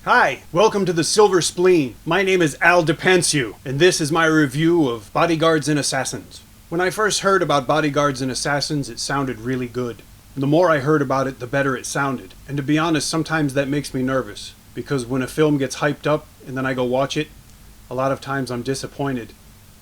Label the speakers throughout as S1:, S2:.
S1: Hi, welcome to the Silver Spleen. My name is Al DePansu, and this is my review of Bodyguards and Assassins. When I first heard about Bodyguards and Assassins, it sounded really good. And the more I heard about it, the better it sounded. And to be honest, sometimes that makes me nervous, because when a film gets hyped up and then I go watch it, a lot of times I'm disappointed,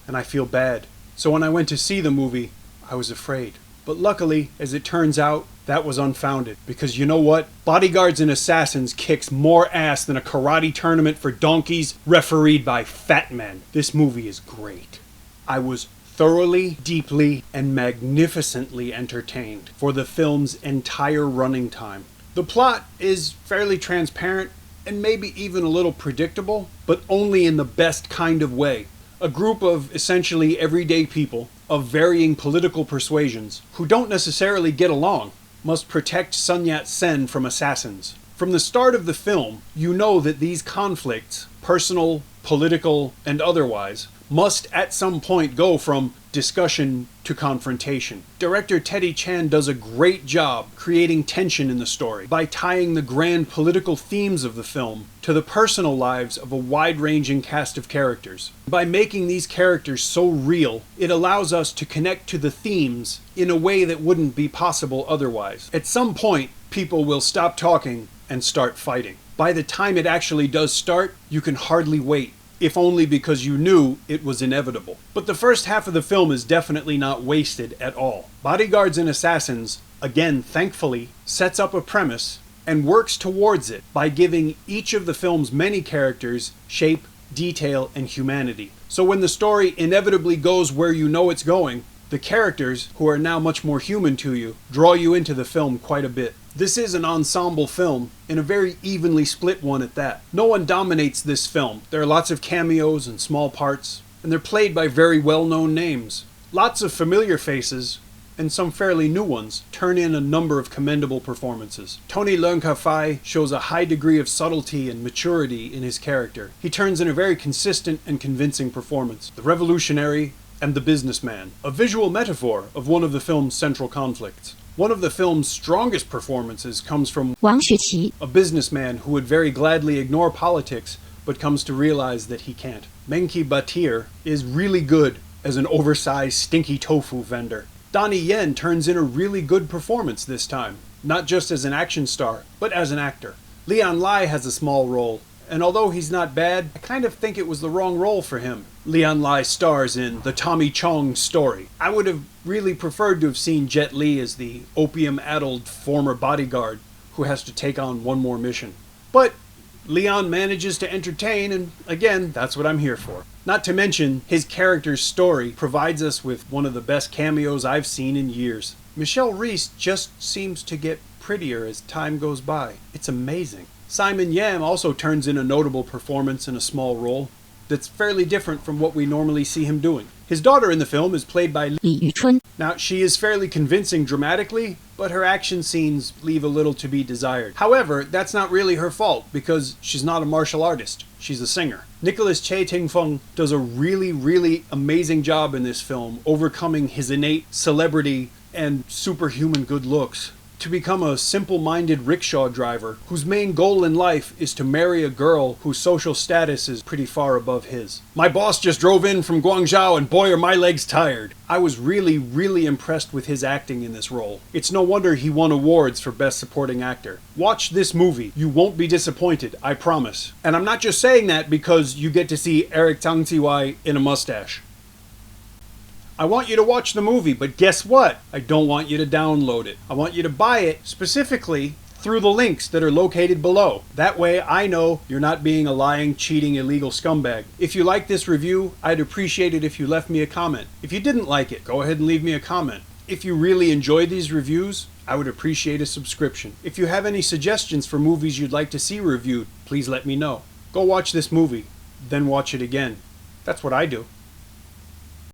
S1: and I feel bad. So when I went to see the movie, I was afraid. But luckily, as it turns out, that was unfounded. Because you know what? Bodyguards and Assassins kicks more ass than a karate tournament for donkeys refereed by fat men. This movie is great. I was thoroughly, deeply, and magnificently entertained for the film's entire running time. The plot is fairly transparent and maybe even a little predictable, but only in the best kind of way. A group of essentially everyday people of varying political persuasions who don't necessarily get along must protect Sun Yat-sen from assassins. From the start of the film, you know that these conflicts, personal, political, and otherwise, must at some point go from discussion to confrontation. Director Teddy Chan does a great job creating tension in the story by tying the grand political themes of the film to the personal lives of a wide-ranging cast of characters. By making these characters so real, it allows us to connect to the themes in a way that wouldn't be possible otherwise. At some point, people will stop talking and start fighting. By the time it actually does start, you can hardly wait, if only because you knew it was inevitable. But the first half of the film is definitely not wasted at all. Bodyguards and Assassins, again thankfully, sets up a premise and works towards it by giving each of the film's many characters shape, detail, and humanity. So when the story inevitably goes where you know it's going, the characters, who are now much more human to you, draw you into the film quite a bit. This is an ensemble film, and a very evenly split one at that. No one dominates this film. There are lots of cameos and small parts, and they're played by very well-known names. Lots of familiar faces, and some fairly new ones, turn in a number of commendable performances. Tony Leung Kar Fai shows a high degree of subtlety and maturity in his character. He turns in a very consistent and convincing performance. The revolutionary and the businessman, a visual metaphor of one of the film's central conflicts. One of the film's strongest performances comes from
S2: Wang Xueqi,
S1: a businessman who would very gladly ignore politics but comes to realize that he can't. Menki Batir is really good as an oversized stinky tofu vendor. Donnie Yen turns in a really good performance this time, not just as an action star, but as an actor. Leon Lai has a small role, and although he's not bad, I kind of think it was the wrong role for him. Leon Lai stars in The Tommy Chong Story. I would have really preferred to have seen Jet Li as the opium-addled former bodyguard who has to take on one more mission. But Leon manages to entertain, and again, that's what I'm here for. Not to mention, his character's story provides us with one of the best cameos I've seen in years. Michelle Reese just seems to get prettier as time goes by. It's amazing. Simon Yam also turns in a notable performance in a small role that's fairly different from what we normally see him doing. His daughter in the film is played by
S2: Li Yuchun.
S1: Now, she is fairly convincing dramatically, but her action scenes leave a little to be desired. However, that's not really her fault, because she's not a martial artist. She's a singer. Nicolas Tse does a really amazing job in this film, overcoming his innate celebrity and superhuman good looks to become a simple-minded rickshaw driver whose main goal in life is to marry a girl whose social status is pretty far above his. My boss just drove in from Guangzhou and boy are my legs tired. I was really impressed with his acting in this role. It's no wonder he won awards for Best Supporting Actor. Watch this movie. You won't be disappointed, I promise. And I'm not just saying that because you get to see Eric Tangziwai in a mustache. I want you to watch the movie, but guess what? I don't want you to download it. I want you to buy it specifically through the links that are located below. That way I know you're not being a lying, cheating, illegal scumbag. If you like this review, I'd appreciate it if you left me a comment. If you didn't like it, go ahead and leave me a comment. If you really enjoy these reviews, I would appreciate a subscription. If you have any suggestions for movies you'd like to see reviewed, please let me know. Go watch this movie, then watch it again. That's what I do.